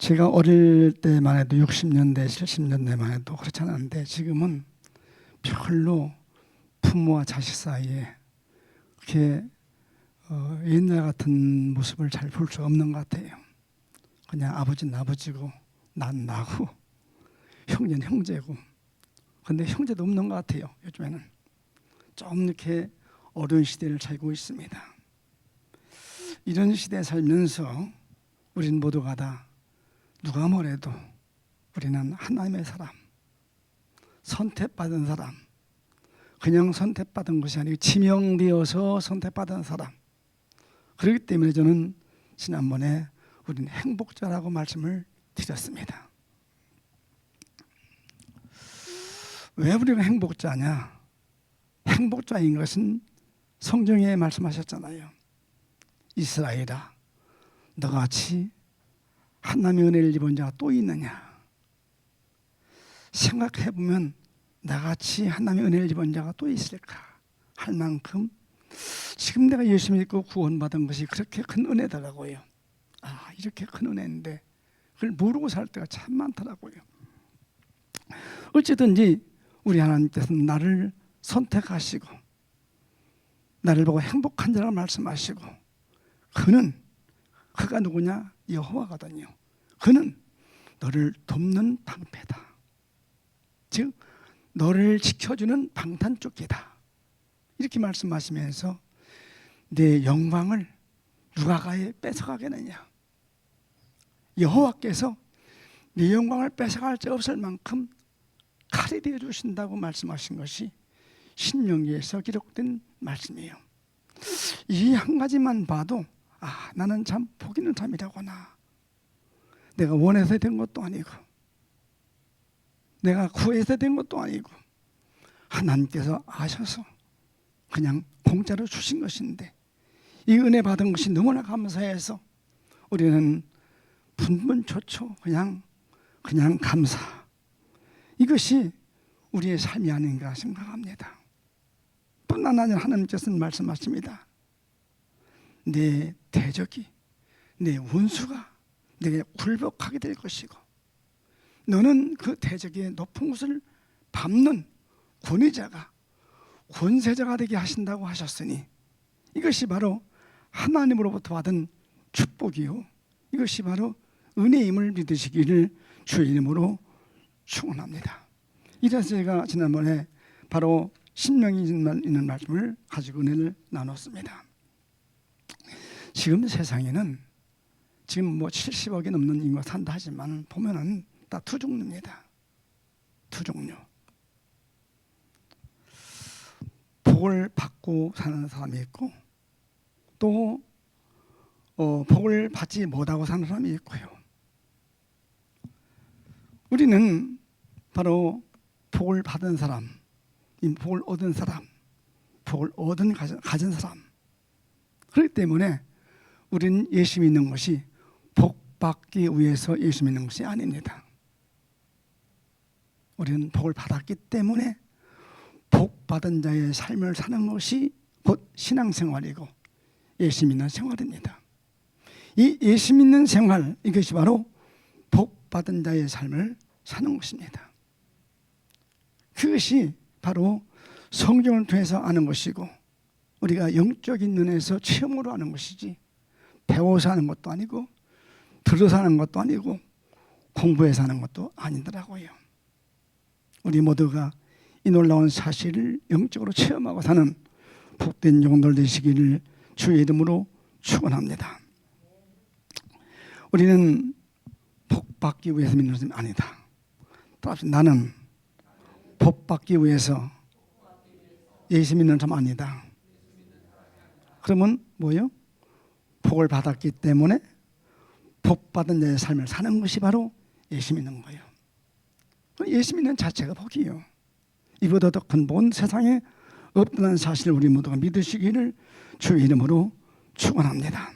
제가 어릴 때만 해도 60년대, 70년대만 해도 그렇지 않았는데 지금은 별로 부모와 자식 사이에 그렇게 옛날 같은 모습을 잘 볼 수 없는 것 같아요. 그냥 아버지는 아버지고 난 나고 형제는 형제고, 근데 형제도 없는 것 같아요. 요즘에는 좀 이렇게 어려운 시대를 살고 있습니다. 이런 시대에 살면서 우린 모두가 다 누가 뭐래도 우리는 하나님의 사람, 선택받은 사람, 그냥 선택받은 것이 아니고 지명되어서 선택받은 사람. 그렇기 때문에 저는 지난번에 우리는 행복자라고 말씀을 드렸습니다. 왜 우리가 행복자냐? 행복자인 것은 성경에 말씀하셨잖아요. 이스라엘아, 너같이 하나님의 은혜를 입은 자가 또 있느냐? 생각해보면 나같이 하나님의 은혜를 입은 자가 또 있을까 할 만큼 지금 내가 예수 믿고 구원받은 것이 그렇게 큰 은혜더라고요. 이렇게 큰 은혜인데 그걸 모르고 살 때가 참 많더라고요. 어쨌든지 우리 하나님께서 나를 선택하시고 나를 보고 행복한 자라고 말씀하시고, 그가 누구냐? 여호와거든요. 그는 너를 돕는 방패다. 즉 너를 지켜주는 방탄조끼다. 이렇게 말씀하시면서 내 영광을 누가 뺏어가겠느냐? 여호와께서 내 영광을 뺏어갈 자 없을 만큼 칼이 되어 주신다고 말씀하신 것이 신명기에서 기록된 말씀이에요. 이 한 가지만 봐도 나는 참 복 있는 삶이라구나. 내가 원해서 된 것도 아니고 내가 구해서 된 것도 아니고 하나님께서 아셔서 그냥 공짜로 주신 것인데 이 은혜 받은 것이 너무나 감사해서 우리는 분분초초 그냥 감사, 이것이 우리의 삶이 아닌가 생각합니다. 뿐만 아니라 하나님께서는 말씀하십니다. 내 대적이, 내 원수가 내게 굴복하게 될 것이고 너는 그 대적의 높은 곳을 밟는 권위자가, 권세자가 되게 하신다고 하셨으니 이것이 바로 하나님으로부터 받은 축복이요, 이것이 바로 은혜임을 믿으시기를 주의 이름으로 축원합니다. 이래서 제가 지난번에 바로 신명기 있는 말씀을 가지고 은혜를 나눴습니다. 지금 세상에는 지금 70억이 넘는 인구가 산다 하지만 보면은 다 두 종류입니다. 두 종류. 복을 받고 사는 사람이 있고 또 복을 받지 못하고 사는 사람이 있고요. 우리는 바로 복을 받은 사람, 복을 얻은 사람, 복을 가진 사람. 그렇기 때문에 우리는 예수 믿는 것이 복 받기 위해서 예수 믿는 것이 아닙니다. 우리는 복을 받았기 때문에 복 받은 자의 삶을 사는 것이 곧 신앙생활이고 예수 믿는 생활입니다. 이 예수 믿는 생활, 이것이 바로 복 받은 자의 삶을 사는 것입니다. 그것이 바로 성경을 통해서 아는 것이고 우리가 영적인 눈에서 체험으로 아는 것이지 배워서 하는 것도 아니고 들어서 하는 것도 아니고 공부해서 하는 것도 아니더라고요. 우리 모두가 이 놀라운 사실을 영적으로 체험하고 사는 복된 영혼들 되시기를 주의 이름으로 축원합니다. 우리는 복 받기 위해서 믿는 것이 아니다. 따라서 나는 복 받기 위해서 예수 믿는 사람 아니다. 그러면 뭐예요? 복을 받았기 때문에 복 받은 자의 삶을 사는 것이 바로 예수 믿는 거예요. 예수 믿는 자체가 복이에요. 이보다 더 큰 복은 세상에 없다는 사실을 우리 모두가 믿으시기를 주의 이름으로 축원합니다.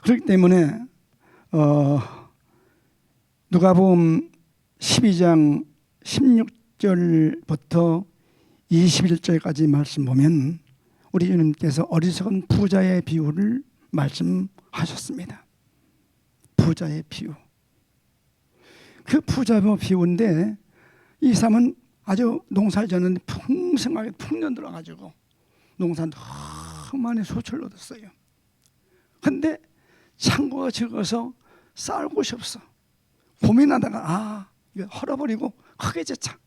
그렇기 때문에 누가복음 12장 16절부터 21절까지 말씀 보면 우리 주님께서 어리석은 부자의 비유를 말씀하셨습니다. 부자의 비유. 그 부자의 비유인데 이 사람은 아주 농사를 지었는데 풍성하게 풍년 들어가지고 농사 너무 많이 소출을 얻었어요. 근데 창고가 적어서 쌓을 곳이 없어. 고민하다가 이거 헐어버리고 크게 짓자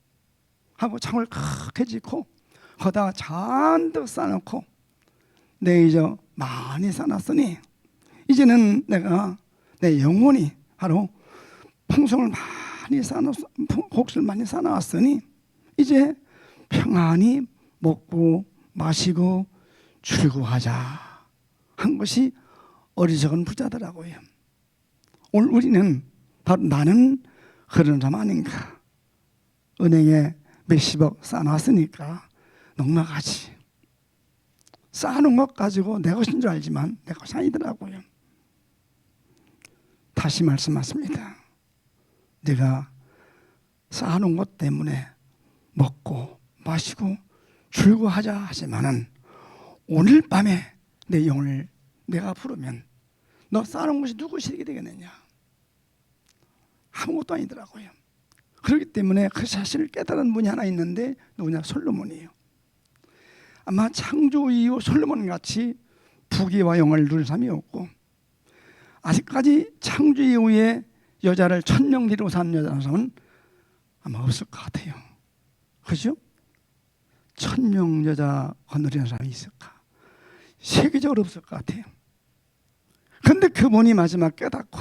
하고 창을 크게 짓고 거기다가 잔뜩 쌓아놓고 내 이제 많이 쌓아놨으니 이제는 내가 내 영혼이 바로 풍성을 많이 곡식을 많이 쌓아놨으니 이제 평안히 먹고 마시고 출구하자 한 것이 어리석은 부자더라고요. 오늘 우리는 바로 나는 그런 사람 아닌가. 은행에 몇십억 쌓아놨으니까 넉넉하지. 쌓아놓은 것 가지고 내 것인 줄 알지만 내 것이 아니더라고요. 다시 말씀하십니다. 내가 쌓아놓은 것 때문에 먹고 마시고 출구하자 하지만은 오늘 밤에 내 영혼을 내가 부르면 너 쌓아놓은 것이 누구시게 되겠느냐? 아무것도 아니더라고요. 그렇기 때문에 그 사실을 깨달은 분이 하나 있는데 누구냐? 솔로몬이에요. 아마 창조 이후 솔로몬 같이 부귀와 영화를 누릴 사람이 없고 아직까지 창조 이후에 여자를 1000명리로 산 여자는 아마 없을 것 같아요. 그죠? 1000명 여자 거느리는 사람이 있을까? 세계적으로 없을 것 같아요. 그런데 그분이 마지막 깨닫고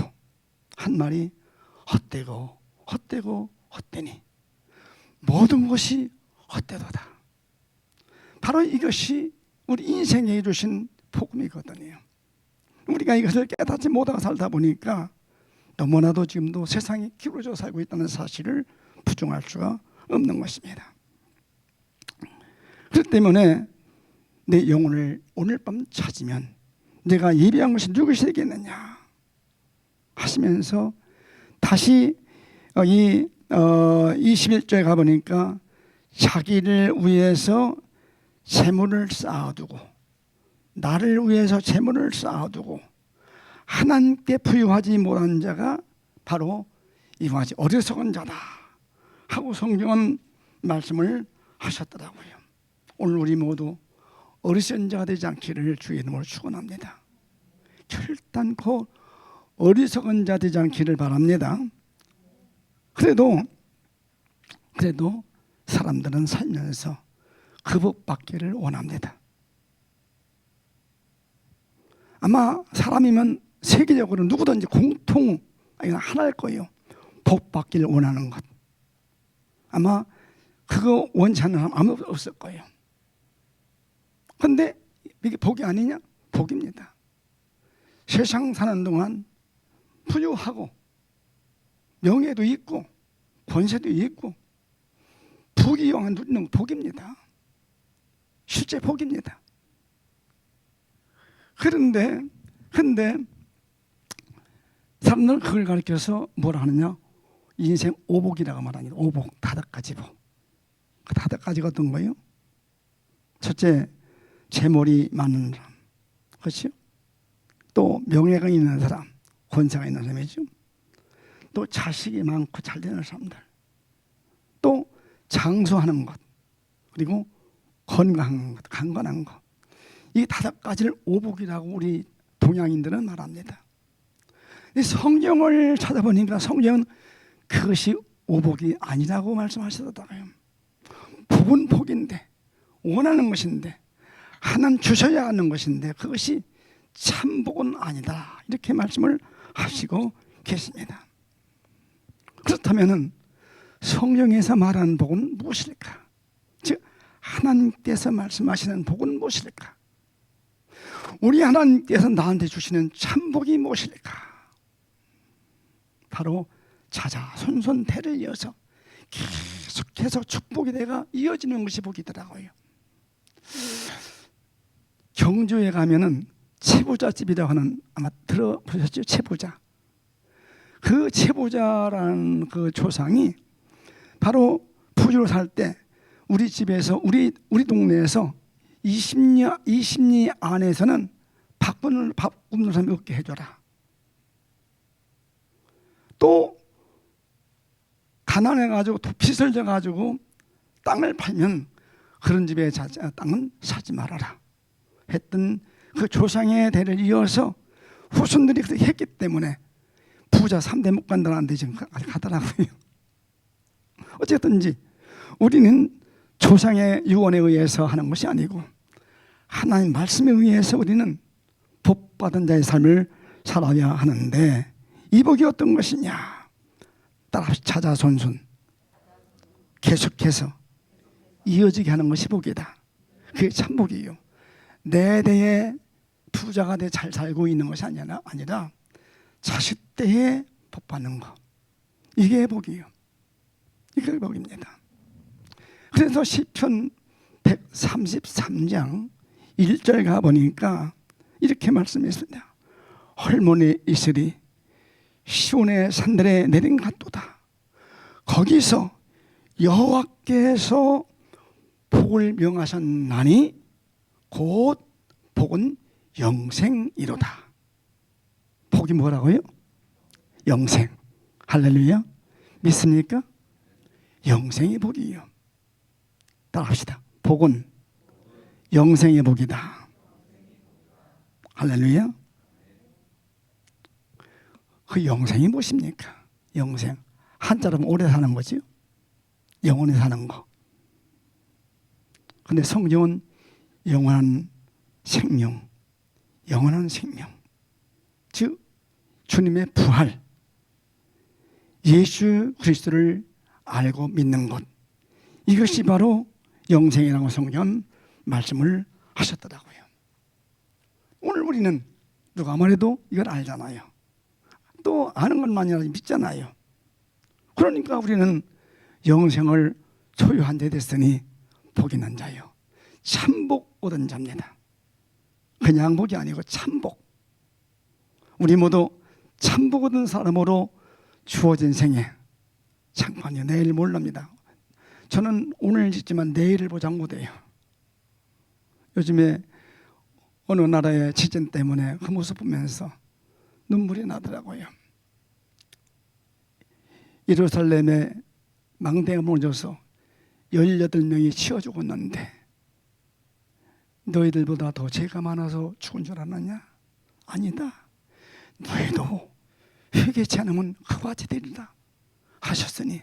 한 말이 헛되고 헛되고 헛되니 모든 것이 헛되도다. 바로 이것이 우리 인생에 주신 복음이거든요. 우리가 이것을 깨닫지 못하고 살다 보니까 너무나도 지금도 세상이 기울어져 살고 있다는 사실을 부정할 수가 없는 것입니다. 그렇기 때문에 내 영혼을 오늘 밤 찾으면 내가 예비한 것이 누구시 되겠느냐 하시면서 다시 이 21절에 가보니까 자기를 위해서 재물을 쌓아두고 나를 위해서 재물을 쌓아두고 하나님께 부유하지 못한 자가 바로 이와 같이 어리석은 자다 하고 성경은 말씀을 하셨더라고요. 오늘 우리 모두 어리석은 자가 되지 않기를 주의 이름으로 축원합니다. 결단코 어리석은 자 되지 않기를 바랍니다. 그래도 사람들은 살면서 그 복 받기를 원합니다. 아마 사람이면 세계적으로 누구든지 공통 하나일 거예요. 복 받기를 원하는 것. 아마 그거 원치 않는 사람 아무도 없을 거예요. 그런데 이게 복이 아니냐? 복입니다. 세상 사는 동안 부유하고 명예도 있고 권세도 있고 부귀영화 누리는 복입니다. 실제 복입니다. 그런데 사람들은 그걸 가르쳐서 뭐라 하느냐? 인생 오복이라고 말합니다. 오복, 5가지 복. 그 5가지가 어떤 거예요? 첫째, 재물이 많은 사람. 그렇죠? 또 명예가 있는 사람, 권세가 있는 사람이죠. 또 자식이 많고 잘 되는 사람들. 또 장수하는 것. 그리고 건강한 것, 강건한 것. 이 5가지를 오복이라고 우리 동양인들은 말합니다. 성경을 찾아보니까 성경은 그것이 오복이 아니라고 말씀하시더라고요. 복은 복인데 원하는 것인데 하나님 주셔야 하는 것인데 그것이 참복은 아니다 이렇게 말씀을 하시고 계십니다. 그렇다면 성경에서 말하는 복은 무엇일까? 즉 하나님께서 말씀하시는 복은 무엇일까? 우리 하나님께서 나한테 주시는 참복이 무엇일까? 바로 자자손손 대를 이어서 계속해서 축복이 내가 이어지는 것이 복이더라고요. 경주에 가면은 채부자집이라고 하는 아마 들어보셨죠? 채부자. 그 채부자라는 그 조상이 바로 부주로 살 때 우리 집에서 우리 동네에서 20리 안에서는 밥 굶는 사람이 없게 해줘라. 또 가난해가지고 빚을 져가지고 땅을 팔면 그런 집에 땅은 사지 말아라 했던 그 조상의 대를 이어서 후손들이 그렇게 했기 때문에 부자 3대 목간들한테 지금 가더라고요. 어쨌든지 우리는 조상의 유언에 의해서 하는 것이 아니고 하나님 말씀에 의해서 우리는 복받은 자의 삶을 살아야 하는데, 이 복이 어떤 것이냐? 따라합시다. 자자손손 계속해서 이어지게 하는 것이 복이다. 그게 참 복이에요. 내 대에 부자가 돼 잘 살고 있는 것이 아니라 자식 때에 복 받는 것, 이게 복이에요. 이게 복입니다. 그래서 시편 133장 1절 가보니까 이렇게 말씀했습니다. 헐모니 이슬이 시온의 산들에 내린 같도다. 거기서 여호와께서 복을 명하셨나니 곧 복은 영생이로다. 복이 뭐라고요? 영생. 할렐루야. 믿습니까? 영생의 복이에요. 따라합시다. 복은 영생의 복이다. 할렐루야. 그 영생이 무엇입니까? 영생. 한자로 오래 사는 거죠. 영원히 사는 거. 근데 성경은 영원한 생명, 영원한 생명, 즉 주님의 부활, 예수 그리스도를 알고 믿는 것, 이것이 바로 영생이라고 성경은 말씀을 하셨더라고요. 오늘 우리는 누가 말해도 이걸 알잖아요. 또 아는 것만이라도 믿잖아요. 그러니까 우리는 영생을 소유한 데 됐으니 복이 난 자요, 참복 얻은 자입니다. 그냥 복이 아니고 참복. 우리 모두 참복 얻은 사람으로 주어진 생에 잠깐요, 내일 모릅니다. 저는 오늘 짓지만 내일을 보장 못해요. 요즘에 어느 나라의 지진 때문에 그 모습 보면서 눈물이 나더라고요. 예루살렘에 망대가 무너져서 18명이 치워 죽었는데 너희들보다 더 죄가 많아서 죽은 줄 아느냐? 아니다. 너희도 회개치 않으면 그와 같이 되리라 하셨으니,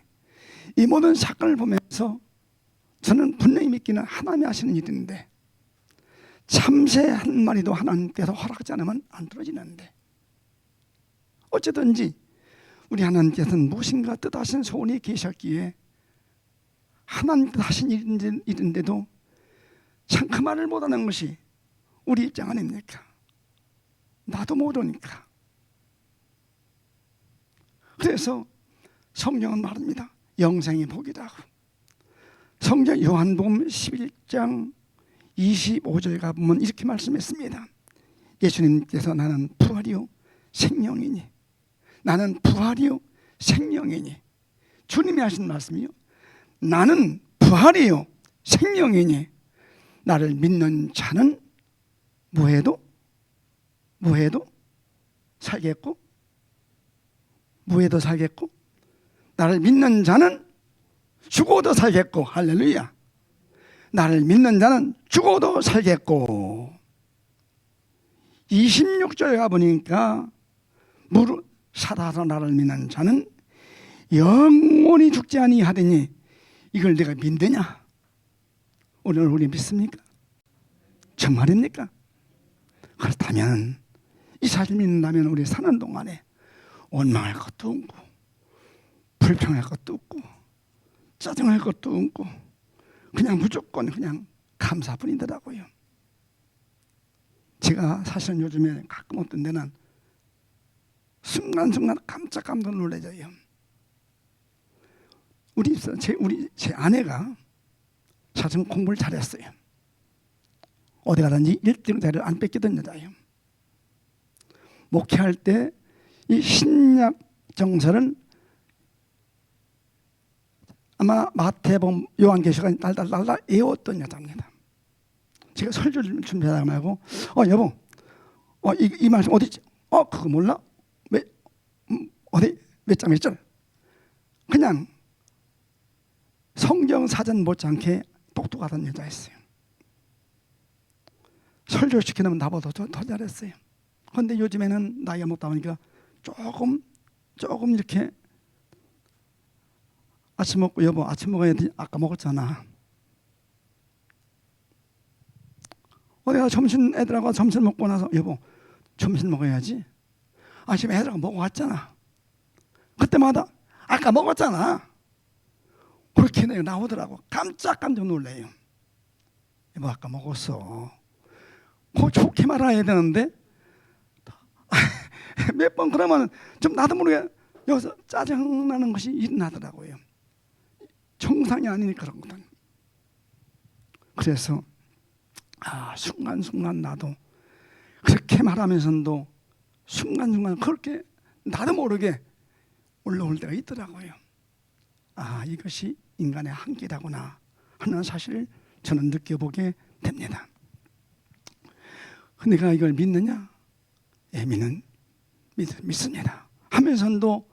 이 모든 사건을 보면서 저는 분명히 믿기는 하나님이 하시는 일인데, 참새 한 마리도 하나님께서 허락하지 않으면 안 떨어지는데, 어쨌든지 우리 하나님께서는 무엇인가 뜻하신 소원이 계셨기에 하나님께서 하신 일인데도 참 그 말을 못하는 것이 우리 입장 아닙니까? 나도 모르니까. 그래서 성경은 말합니다. 영생이 복이라고. 성경 요한복음 11장 25절 가보면 이렇게 말씀했습니다. 예수님께서 나는 부활이요 생명이니, 나는 부활이요 생명이니. 주님이 하신 말씀이요, 나는 부활이요 생명이니 나를 믿는 자는 뭐해도 살겠고, 뭐해도 살겠고, 나를 믿는 자는 죽어도 살겠고. 할렐루야. 나를 믿는 자는 죽어도 살겠고. 26절 가보니까 무릇 살아서 나를 믿는 자는 영원히 죽지 아니하더니, 이걸 내가 믿느냐? 오늘 우리 믿습니까? 정말입니까? 그렇다면, 이 사실 믿는다면 우리 사는 동안에 원망할 것도 없고, 불평할 것도 없고, 짜증할 것도 없고, 그냥 무조건 그냥 감사뿐이더라고요. 제가 사실은 요즘에 가끔 어떤 데는 순간순간 깜짝 놀라져요. 제 아내가 사실 공부를 잘했어요. 어디 가든지 1등 자리를 안 뺏기던 여자예요. 목회할 때 이 신약 정서는 아마 마태복음, 요한계시록 달달달달 외웠던 여자입니다. 제가 설교를 준비하다가 말고 여보 이 말씀 어디지? 그거 몰라? 왜? 어디? 몇 장 몇 절. 그냥 성경 사전 못지않게 똑똑하던 여자였어요. 설교시키면 나보다 더 잘했어요. 그런데 요즘에는 나이가 먹다 보니까 조금 이렇게 아침 먹고, 여보 아침 먹어야 돼. 아까 먹었잖아. 내가 점심 애들하고 점심 먹고 나서 여보 점심 먹어야지. 지금 애들하고 먹어왔잖아. 그때마다 아까 먹었잖아. 그렇게 나오더라고. 깜짝 놀래요. 여보 아까 먹었어. 그거 좋게 말해야 되는데 몇 번 그러면 좀 나도 모르게 여기서 짜증나는 것이 일어나더라고요. 정상이 아니니까 그렇거든. 그래서 순간순간 나도 그렇게 말하면서도 순간순간 그렇게 나도 모르게 올라올 때가 있더라고요. 이것이 인간의 한계라구나 하는 사실을 저는 느껴보게 됩니다. 내가 이걸 믿느냐? 믿습니다. 하면서도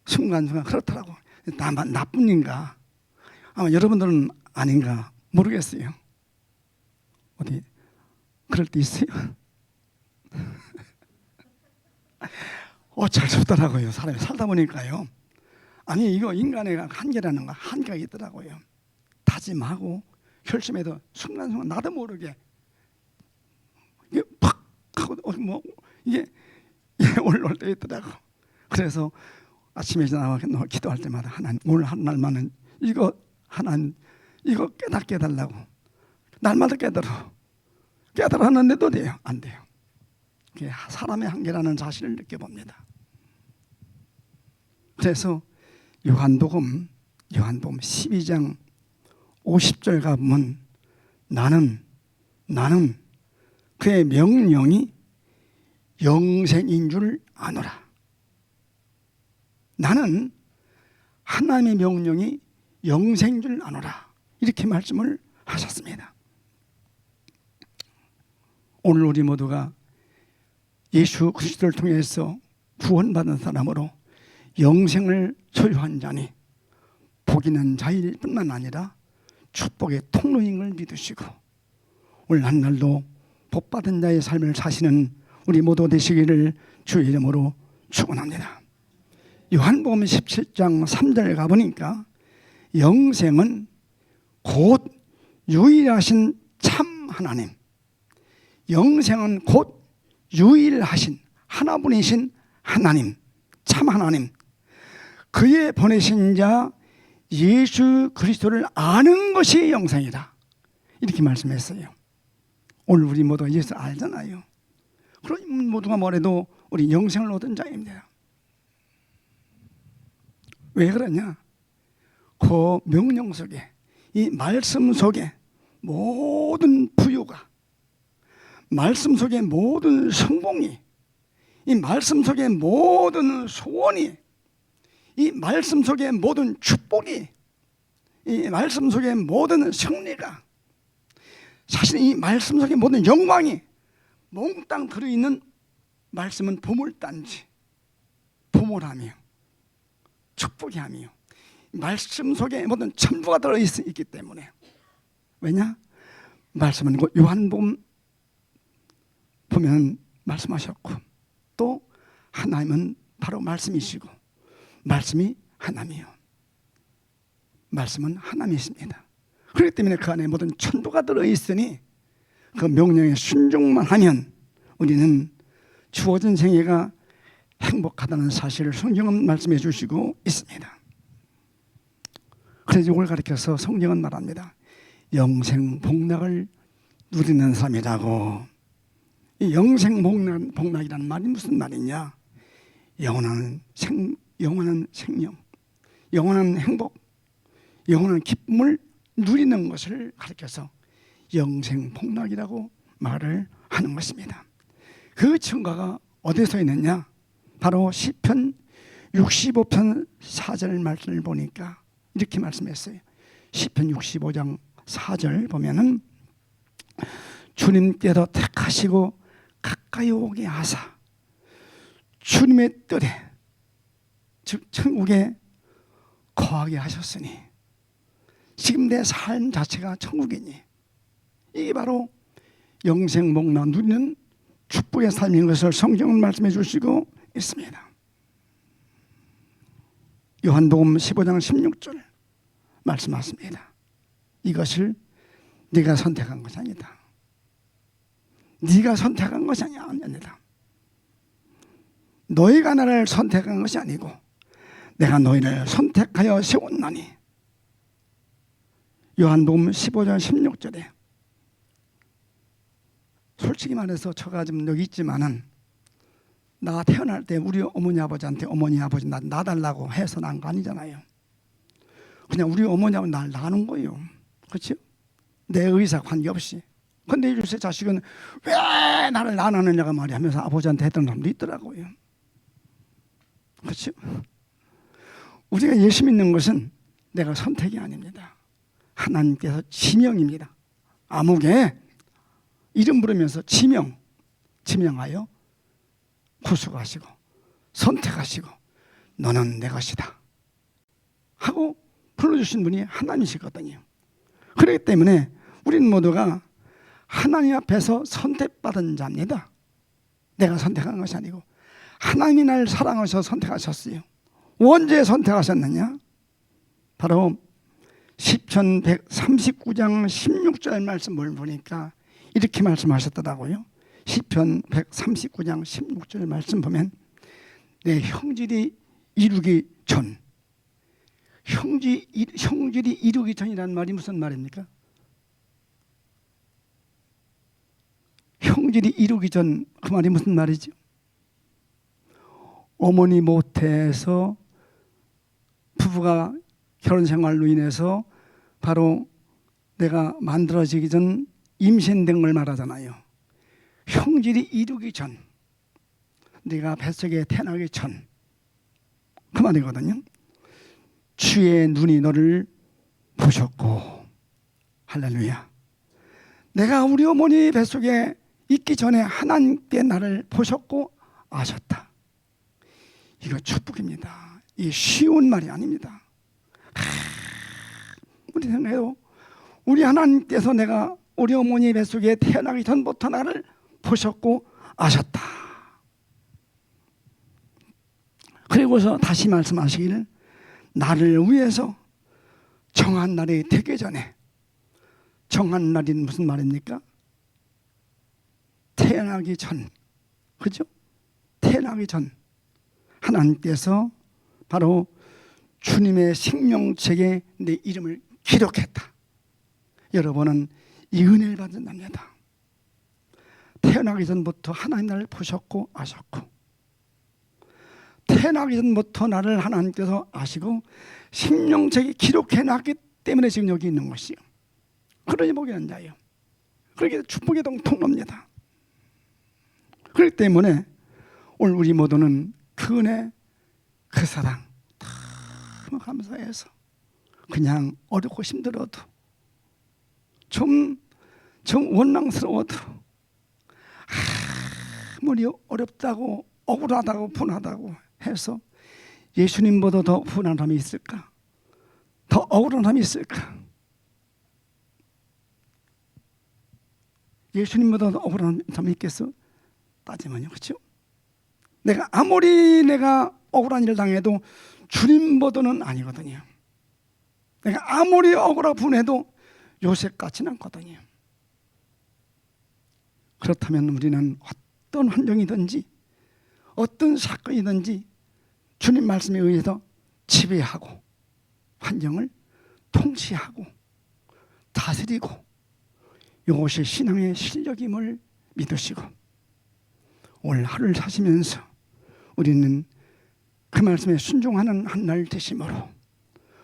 순간순간 그렇더라고. 나만 나뿐인가? 아마 여러분들은 아닌가 모르겠어요. 어디 그럴 때 있어요? 잘 좋더라고요. 사람이 살다 보니까요. 이거 인간의 한계라는 거 한계가 있더라고요. 다짐하고 결심해도 순간순간 나도 모르게 이게 팍 하고 이게 올라올 때 있더라고. 그래서 아침에 나와 기도할 때마다 하나님 오늘 한 날만은 이거 하나님 이거 깨닫게 해달라고. 날마다 깨달아 하는데도 돼요? 안 돼요. 그게 사람의 한계라는 사실을 느껴봅니다. 그래서 요한복음 12장 50절 가보면 나는 그의 명령이 영생인 줄 아노라. 나는 하나님의 명령이 영생인 줄 아노라. 이렇게 말씀을 하셨습니다. 오늘 우리 모두가 예수 그리스도를 통해서 구원받은 사람으로 영생을 소유한 자니 복 있는 자일 뿐만 아니라 축복의 통로인 걸 믿으시고 오늘 한날도 복받은 자의 삶을 사시는 우리 모두 되시기를 주의 이름으로 축원합니다. 요한복음 17장 3절 가보니까 영생은 곧 유일하신 참 하나님, 영생은 곧 유일하신 하나뿐이신 하나님, 참 하나님, 그의 보내신 자 예수 그리스도를 아는 것이 영생이다. 이렇게 말씀했어요. 오늘 우리 모두가 예수 알잖아요. 그럼 모두가 뭐래도 우리 영생을 얻은 자입니다. 왜 그러냐? 그 명령 속에, 이 말씀 속에 모든 부유가, 말씀 속에 모든 성공이, 이 말씀 속에 모든 소원이, 이 말씀 속에 모든 축복이, 이 말씀 속에 모든 승리가, 사실 이 말씀 속에 모든 영광이 몽땅 들어있는 말씀은 보물단지, 보물하며 축복이하며 말씀 속에 모든 전부가 들어있기 때문에. 왜냐? 말씀은 요한복음 보면 말씀하셨고 또 하나님은 바로 말씀이시고 말씀이 하나님이요. 말씀은 하나님이십니다. 그렇기 때문에 그 안에 모든 천부가 들어있으니 그 명령에 순종만 하면 우리는 주어진 생애가 행복하다는 사실을 성경은 말씀해 주시고 있습니다. 그래서 이걸 가리켜서 성경은 말합니다. 영생 복락을 누리는 사람이라고. 이 영생 복락이라는 말이 무슨 말이냐? 영원한 생명, 영원한 행복, 영원한 기쁨을 누리는 것을 가리켜서 영생 복락이라고 말을 하는 것입니다. 그 증거가 어디서 있느냐? 바로 시편 65편 4절 말씀을 보니까 이렇게 말씀했어요. 시편 65장 4절 보면은 주님께서 택하시고 가까이 오게 하사 주님의 뜰에 즉 천국에 거하게 하셨으니 지금 내 삶 자체가 천국이니 이게 바로 영생복락 누리는 축복의 삶인 것을 성경은 말씀해 주시고 있습니다. 요한복음 15장 16절 말씀하십니다. 이것을 네가 선택한 것이 아니다. 네가 선택한 것이 아니다. 너희가 나를 선택한 것이 아니고 내가 너희를 선택하여 세웠나니. 요한복음 15장 16절에 솔직히 말해서 저가 좀 여기 있지만은 나 태어날 때 우리 어머니 아버지한테 어머니 아버지 나 달라고 해서 난 거 아니잖아요. 그냥 우리 어머니 아버지 날 낳는 거예요. 그렇죠? 내 의사 관계없이. 근데 요새 자식은 왜 나를 낳느냐가 말이야 하면서 아버지한테 했던 사람도 있더라고요. 그렇죠? 우리가 예수 믿는 것은 내가 선택이 아닙니다. 하나님께서 지명입니다. 아무개 이름 부르면서 지명하여 구속하시고 선택하시고 너는 내 것이다 하고 불러주신 분이 하나님이시거든요. 그렇기 때문에 우리는 모두가 하나님 앞에서 선택받은 자입니다. 내가 선택한 것이 아니고 하나님이 날 사랑하셔서 선택하셨어요. 언제 선택하셨느냐? 바로 시편 139장 16절 말씀을 보니까 이렇게 말씀하셨더라고요. 시편 139장 16절 말씀 보면 내 형질이 이루기 전, 형질이 이루기 전이라는 말이 무슨 말입니까? 형질이 이루기 전, 그 말이 무슨 말이죠? 어머니 모태에서 부부가 결혼 생활로 인해서 바로 내가 만들어지기 전 임신된 걸 말하잖아요. 형질이 이루기 전, 네가 뱃속에 태어나기 전, 그 말이거든요. 주의 눈이 너를 보셨고, 할렐루야. 내가 우리 어머니 뱃속에 있기 전에 하나님께 나를 보셨고 아셨다. 이거 축복입니다. 이게 쉬운 말이 아닙니다. 우리 생각해도 우리 하나님께서 내가 우리 어머니 뱃속에 태어나기 전부터 나를 보셨고 아셨다. 그리고서 다시 말씀하시기를 나를 위해서 정한 날이 되기 전에, 정한 날이 무슨 말입니까? 태어나기 전, 그죠? 태어나기 전 하나님께서 바로 주님의 생명책에 내 이름을 기록했다. 여러분은 이 은혜를 받는답니다. 태어나기 전부터 하나님 나를 보셨고 아셨고, 태어나기 전부터 나를 하나님께서 아시고 생명책에 기록해놨기 때문에 지금 여기 있는 것이요. 그러니 복이 난 자예요. 그렇게 축복의 통로입니다. 그렇기 때문에 오늘 우리 모두는 그 은혜, 그 사랑 너무 감사해서 그냥 어렵고 힘들어도 좀 원망스러워도 아무리 어렵다고 억울하다고 분하다고 해서 예수님보다 더 분한 사람이 있을까? 더 억울한 사람이 있을까? 예수님보다 더 억울한 사람이 있겠어? 따지면요, 그렇죠? 내가 아무리 억울한 일을 당해도 주님보다는 아니거든요. 내가 아무리 억울하고 분해도 요셉 같지는 않거든요. 그렇다면 우리는 어떤 환경이든지 어떤 사건이든지 주님 말씀에 의해서 지배하고 환경을 통치하고 다스리고 이것이 신앙의 실력임을 믿으시고 오늘 하루를 사시면서 우리는 그 말씀에 순종하는 한 날 되심으로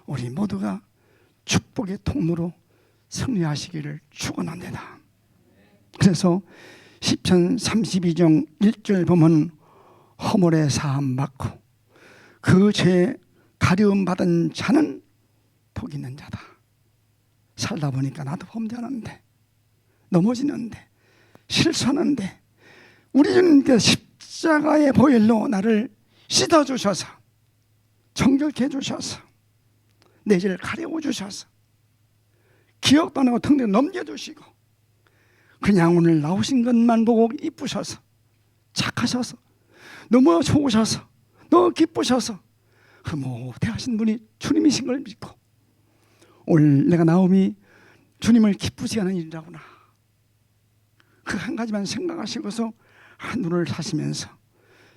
우리 모두가 축복의 통로로 승리하시기를 축원합니다. 그래서 시편 32장 1절 보면 허물에 사함 받고 그 죄 가려움 받은 자는 복 있는 자다. 살다 보니까 나도 범죄하는데 넘어지는데 실수하는데 우리 주님께서 십자가의 보혈로 나를 씻어주셔서 정결케 해주셔서 내 죄를 가려워 주셔서 기억도 안 하고 텅텅 넘겨주시고 그냥 오늘 나오신 것만 보고 이쁘셔서 착하셔서 너무 좋으셔서 너무 기쁘셔서 흐뭇해하신 분이 주님이신 걸 믿고 오늘 내가 나옴이 주님을 기쁘게 하는 일이라구나, 그 한 가지만 생각하시고서 하늘을 사시면서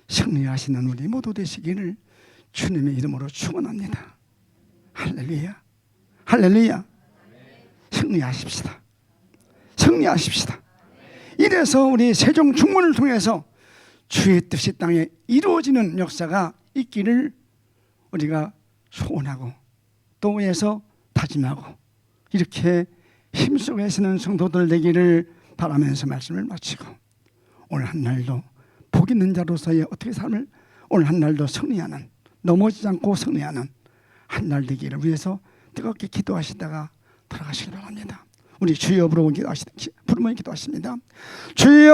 승리하시는 우리 모두 되시기를 주님의 이름으로 축원합니다. 할렐루야, 할렐루야. 승리하십시다. 승리하십시다. 이래서 우리 세종 중문을 통해서 주의 뜻이 땅에 이루어지는 역사가 있기를 우리가 소원하고 또 위에서 다짐하고 이렇게 힘쓰고 애쓰는 성도들 되기를 바라면서 말씀을 마치고 오늘 한 날도 복 있는 자로서의 어떻게 삶을 오늘 한 날도 승리하는, 넘어지지 않고 승리하는 한 날 되기를 위해서 뜨겁게 기도하시다가 돌아가시기 바랍니다. 우리 주여 부르면 기도하십니다. 주여